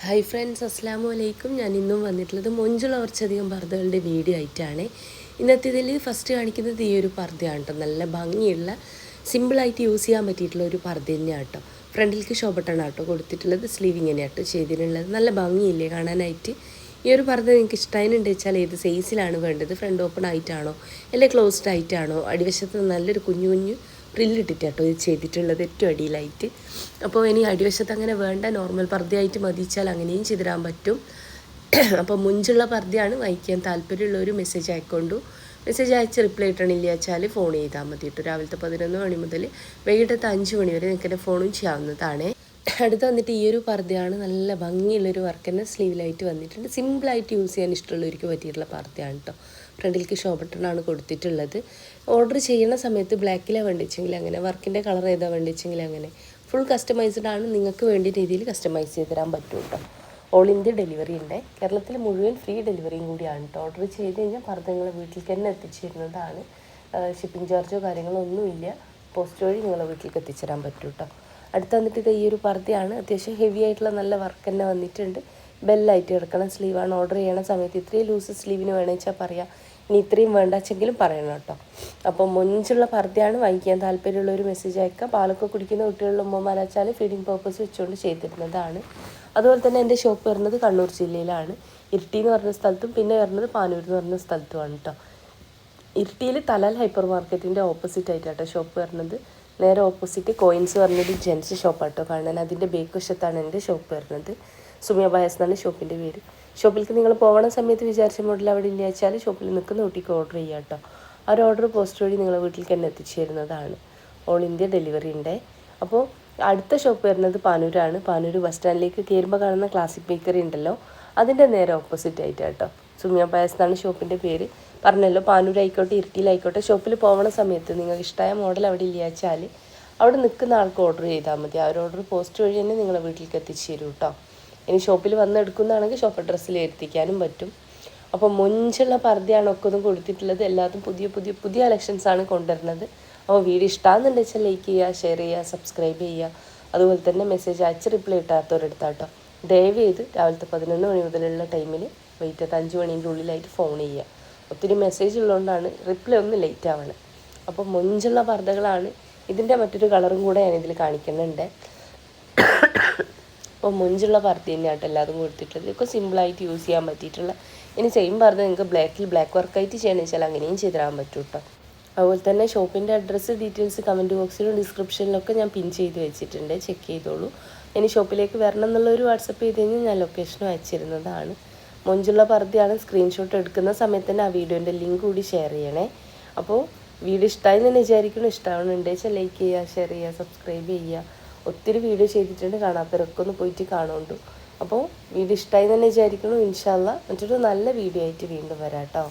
Hi friends, അസ്സലാമു അലൈക്കും. ഞാൻ ഇന്നും വന്നിട്ടുള്ളത് മൊഞ്ചുള്ള കുറച്ചധികം പർദ്ദകളുടെ വീഡിയോ ആയിട്ടാണ്. ഇന്നത്തെ ഇതിൽ ഫസ്റ്റ് കാണിക്കുന്നത് ഈ ഒരു പർദ്ദയാണ് കേട്ടോ. നല്ല ഭംഗിയുള്ള സിമ്പിളായിട്ട് യൂസ് ചെയ്യാൻ പറ്റിയിട്ടുള്ള ഒരു പർദ്ദ തന്നെയാണ് കേട്ടോ. ഫ്രണ്ടിലേക്ക് ഷോ ബട്ടൺ ആട്ടോ കൊടുത്തിട്ടുള്ളത്, സ്ലീവ് ഇങ്ങനെയാട്ടോ ചെയ്തിട്ടുള്ളത്. നല്ല ഭംഗിയില്ലേ കാണാനായിട്ട്. ഈ ഒരു പർദ്ദ നിങ്ങൾക്ക് ഇഷ്ടമായിട്ടുണ്ട് വെച്ചാൽ ഏത് സൈസിലാണ് വേണ്ടത്, ഫ്രണ്ട് ഓപ്പൺ ആയിട്ടാണോ അല്ലെങ്കിൽ ക്ലോസ്ഡ് ആയിട്ടാണോ, അടിവശത്ത് നല്ലൊരു കുഞ്ഞു കുഞ്ഞു പ്രില്ലിട്ടിട്ടാട്ടോ ഇത് ചെയ്തിട്ടുള്ളത് ഏറ്റവും അടിയിലായിട്ട്. അപ്പോൾ ഇനി അടിവശത്ത് അങ്ങനെ വേണ്ട, നോർമൽ പർദ്ദയായിട്ട് മതിച്ചാൽ അങ്ങനെയും ചെയ്തിടാൻ പറ്റും. അപ്പോൾ മുഞ്ചുള്ള പർദ്ദയാണ്. വായിക്കാൻ താല്പര്യമുള്ളൊരു മെസ്സേജ് അയക്കൊണ്ടു. മെസ്സേജ് അയച്ച് റിപ്ലൈ ഇട്ടണില്ല വെച്ചാൽ ഫോൺ ചെയ്താൽ മതി കേട്ടോ. രാവിലത്തെ 11 മണി മുതൽ വൈകിട്ടത്തെ 5 മണി വരെ നിങ്ങൾക്ക് എൻ്റെ ഫോണും ചെയ്യാവുന്നതാണ്. അടുത്ത് വന്നിട്ട് ഈ ഒരു പർദ്ദയാണ്. നല്ല ഭംഗിയുള്ളൊരു വർക്ക് തന്നെ സ്ലീവിലായിട്ട് വന്നിട്ടുണ്ട്. സിമ്പിളായിട്ട് യൂസ് ചെയ്യാൻ ഇഷ്ടമുള്ളവർക്ക് പറ്റിയിട്ടുള്ള പർദ്ദയാണ് കേട്ടോ. ഫ്രണ്ടിലേക്ക് ഷോ ബട്ടണാണ് കൊടുത്തിട്ടുള്ളത്. ഓർഡർ ചെയ്യുന്ന സമയത്ത് ബ്ലാക്കിലാണ് വേണ്ടിച്ചെങ്കിൽ അങ്ങനെ, വർക്കിൻ്റെ കളർ ഏതാ വേണ്ടിച്ചെങ്കിൽ അങ്ങനെ, ഫുൾ കസ്റ്റമൈസ്ഡ് ആണ്. നിങ്ങൾക്ക് വേണ്ട രീതിയിൽ കസ്റ്റമൈസ് ചെയ്ത് തരാൻ പറ്റും കേട്ടോ. ഓൾ ഇന്ത്യ ഡെലിവറി ഉണ്ട്. കേരളത്തിൽ മുഴുവൻ ഫ്രീ ഡെലിവറിയും കൂടിയാണ് കേട്ടോ. ഓർഡർ ചെയ്ത് കഴിഞ്ഞാൽ പർദ്ദ നിങ്ങൾ വീട്ടിലേക്ക് തന്നെ എത്തിച്ചു തരുന്നതാണ്. ഷിപ്പിംഗ് ചാർജോ കാര്യങ്ങളോ ഒന്നുമില്ല. പോസ്റ്റ് വഴി നിങ്ങളെ വീട്ടിലേക്ക് എത്തിച്ചേരാൻ പറ്റും കേട്ടോ. അടുത്ത് വന്നിട്ട് ഇത് ഈ ഒരു പർദ്ദയാണ്. അത്യാവശ്യം ഹെവി ആയിട്ടുള്ള നല്ല വർക്ക് തന്നെ വന്നിട്ടുണ്ട്. ബെല്ലായിട്ട് കിടക്കണ സ്ലീവാണ്. ഓർഡർ ചെയ്യണ സമയത്ത് ഇത്രയും ലൂസ് സ്ലീവിന് വേണമെന്ന് വെച്ചാൽ പറയാം, ഇനി ഇത്രയും വേണ്ടെങ്കിലും പറയണം കേട്ടോ. അപ്പോൾ മൊഞ്ചുള്ള പർദ്ദയാണ്. വാങ്ങിക്കാൻ താല്പര്യമുള്ളൊരു മെസ്സേജ് അയക്കുക. പാലൊക്കെ കുടിക്കുന്ന കുട്ടികളുടെ ഉമ്മമാരാച്ചാൽ ഫീഡിങ് പർപ്പസ് വെച്ചുകൊണ്ട് ചെയ്തിരുന്നതാണ്. അതുപോലെ തന്നെ എൻ്റെ ഷോപ്പ് വരുന്നത് കണ്ണൂർ ജില്ലയിലാണ്. ഇരിട്ടി എന്ന് പറഞ്ഞ സ്ഥലത്തും പിന്നെ വരുന്നത് പാനൂർ എന്ന് പറഞ്ഞ സ്ഥലത്തുമാണ് കേട്ടോ. ഇരിട്ടിയിൽ തലാൽ ഹൈപ്പർ മാർക്കറ്റിൻ്റെ ഓപ്പോസിറ്റ് ആയിട്ടാട്ടോ ഷോപ്പ് വരുന്നത്. നേരെ ഓപ്പോസിറ്റ് കോയിൻസ് പറഞ്ഞൊരു ജെൻസ് ഷോപ്പാട്ടോ കാണാൻ. അതിൻ്റെ ബേക്ക് വശത്താണ് എൻ്റെ ഷോപ്പ് വരുന്നത്. സുമിയ ബയസ് എന്നാണ് ഷോപ്പിൻ്റെ പേര്. ഷോപ്പിലേക്ക് നിങ്ങൾ പോകണ സമയത്ത് വിചാരിച്ച മോഡൽ അവിടെ ഇല്ല വെച്ചാൽ ഷോപ്പിൽ നിൽക്കുന്ന കുട്ടിക്ക് ഓർഡർ ചെയ്യാം കേട്ടോ. ആ ഒരു ഓർഡർ പോസ്റ്റ് വഴി നിങ്ങളെ വീട്ടിലേക്ക് തന്നെ എത്തിച്ചു തരുന്നതാണ്. ഓൾ ഇന്ത്യ ഡെലിവറി ഉണ്ട്. അപ്പോൾ അടുത്ത ഷോപ്പ് വരുന്നത് പാനൂരാണ്. പാനൂർ ബസ് സ്റ്റാൻഡിലേക്ക് കയറുമ്പോൾ കാണുന്ന ക്ലാസിക് ബേക്കറി ഉണ്ടല്ലോ, അതിൻ്റെ നേരെ ഓപ്പോസിറ്റ് ആയിട്ട് കേട്ടോ. സുമിയ ബയസ് എന്നാണ് ഷോപ്പിൻ്റെ പേര്. പറഞ്ഞല്ലോ, പാനൂരായിക്കോട്ടെ ഇരിട്ടിയിലായിക്കോട്ടെ ഷോപ്പിൽ പോകുന്ന സമയത്ത് നിങ്ങൾക്ക് ഇഷ്ടമായ മോഡൽ അവിടെ ഇല്ല വെച്ചാൽ അവിടെ നിൽക്കുന്ന ആൾക്ക് ഓർഡർ ചെയ്താൽ മതി. ആ ഒരു ഓർഡർ പോസ്റ്റ് വഴി തന്നെ നിങ്ങളെ വീട്ടിലേക്ക് എത്തിച്ചു തരും കേട്ടോ. ഇനി ഷോപ്പിൽ വന്ന് എടുക്കുന്നതാണെങ്കിൽ ഷോപ്പ് അഡ്രസ്സിൽ എത്തിക്കാനും പറ്റും. അപ്പോൾ മൊഞ്ചുള്ള പർദ്ദയാണ് ഒക്കെ ഒന്നും കൊടുത്തിട്ടുള്ളത്. എല്ലാതും പുതിയ പുതിയ പുതിയ കളക്ഷൻസാണ് കൊണ്ടുവരുന്നത്. അപ്പോൾ വീഡിയോ ഇഷ്ടമാണെന്നുണ്ടെന്ന് വെച്ചാൽ ലൈക്ക് ചെയ്യുക, ഷെയർ ചെയ്യുക, സബ്സ്ക്രൈബ് ചെയ്യുക. അതുപോലെ തന്നെ മെസ്സേജ് അയച്ച് റിപ്ലൈ ഇട്ടാത്തവരെടുത്താട്ടോ. ദയവ് ചെയ്ത് രാവിലത്തെ 11 മണി മുതലുള്ള ടൈമിൽ വൈകിട്ടത്തെ 5 മണീൻ്റെ ഉള്ളിലായിട്ട് ഫോൺ ചെയ്യുക. ഒത്തിരി മെസ്സേജ് ഉള്ളതുകൊണ്ടാണ് റിപ്ലൈ ഒന്ന് ലേറ്റ് ആവണം. അപ്പോൾ മൊഞ്ചുള്ള പർദ്ദകളാണ്. ഇതിൻ്റെ മറ്റൊരു കളറും കൂടെ ഞാനിതിൽ കാണിക്കുന്നുണ്ട്. അപ്പോൾ മൊഞ്ചുള്ള പർദ്ദ തന്നെയാട്ടോ എല്ലാതും കൊടുത്തിട്ടുള്ളത്. ഇതൊക്കെ സിമ്പിളായിട്ട് യൂസ് ചെയ്യാൻ പറ്റിയിട്ടുള്ള. ഇനി സെയിം പർദ്ദ നിങ്ങൾക്ക് ബ്ലാക്ക് വർക്കായിട്ട് ചെയ്യണമെന്ന് വെച്ചാൽ അങ്ങനെയും ചെയ്ത് തരാൻ പറ്റും കേട്ടോ. അതുപോലെ തന്നെ ഷോപ്പിൻ്റെ അഡ്രസ്സ് ഡീറ്റെയിൽസ് കമൻറ്റ് ബോക്സിലും ഡിസ്ക്രിപ്ഷനിലൊക്കെ ഞാൻ പിൻ ചെയ്ത് വെച്ചിട്ടുണ്ട്, ചെക്ക് ചെയ്തോളൂ. ഇനി ഷോപ്പിലേക്ക് വരണം എന്നുള്ളൊരു വാട്സപ്പ് ചെയ്ത് കഴിഞ്ഞാൽ ഞാൻ ലൊക്കേഷനും അയച്ചിരുന്നതാണ്. മൊഞ്ചുള്ള പർദ്ദയാണ്. സ്ക്രീൻഷോട്ട് എടുക്കുന്ന സമയത്ത് തന്നെ ആ വീഡിയോൻ്റെ ലിങ്ക് കൂടി ഷെയർ ചെയ്യണേ. അപ്പോൾ വീഡിയോ ഇഷ്ടമായി തന്നെ വിചാരിക്കണം. ഇഷ്ടമാവുന്നുണ്ട് വെച്ചാൽ ലൈക്ക് ചെയ്യുക, ഷെയർ ചെയ്യുക, സബ്സ്ക്രൈബ് ചെയ്യുക. ഒത്തിരി വീഡിയോ ചെയ്തിട്ടുണ്ട്, കാണാത്തവരൊക്കെ ഒന്ന് പോയിട്ട് കാണുന്നുണ്ട്. അപ്പോൾ വീഡിയോ ഇഷ്ടമായി തന്നെ വിചാരിക്കണം. ഇൻഷാ അല്ലാഹ് മറ്റൊരു നല്ല വീഡിയോ ആയിട്ട് വീണ്ടും വരാം കേട്ടോ.